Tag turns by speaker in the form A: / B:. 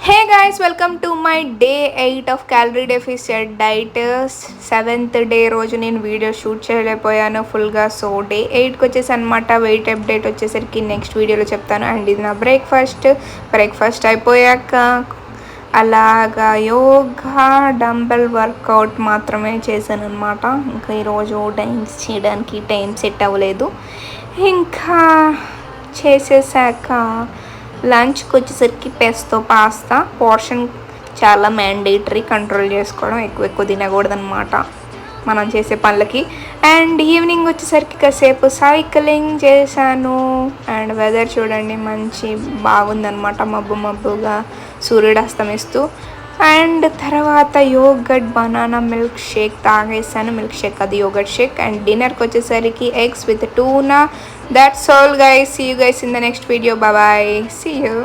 A: Hey guys, welcome to my day 8 of calorie deficit diet. 7th day రోజు నేను video shoot చేయలేకపోయాను ఫుల్గా. So day 8కి వచ్చేసి అనమాట. వెయిట్ అప్డేట్ వచ్చేసరికి నెక్స్ట్ వీడియోలో చెప్తాను. అండ్ ఇది నా బ్రేక్ఫాస్ట్ అయిపోయాక అలాగా యోగా డంబెల్ వర్కౌట్ మాత్రమే చేశాను అనమాట. ఇంకా ఈరోజు డాన్స్ చేయడానికి టైం సెట్ అవ్వలేదు. ఇంకా చేసేసాక లంచ్కి వచ్చేసరికి పెస్తో పాస్తా. పోర్షన్ చాలా మ్యాండేటరీ, కంట్రోల్ చేసుకోవడం, ఎక్కువ తినకూడదనమాట మనం చేసే పనులకి. అండ్ ఈవినింగ్ వచ్చేసరికి కాసేపు సైక్లింగ్ చేశాను. అండ్ వెదర్ చూడండి, మంచి బాగుందనమాట, మబ్బుగా సూర్యుడు అస్తమిస్తూ. అండ్ తర్వాత యోగర్ట్ బనానా మిల్క్ షేక్ తాగేసాను. మిల్క్ షేక్ అది యోగర్ట్ షేక్. అండ్ డిన్నర్కి వచ్చేసరికి eggs with tuna. That's all guys. See you guys in the next video. Bye bye. See you.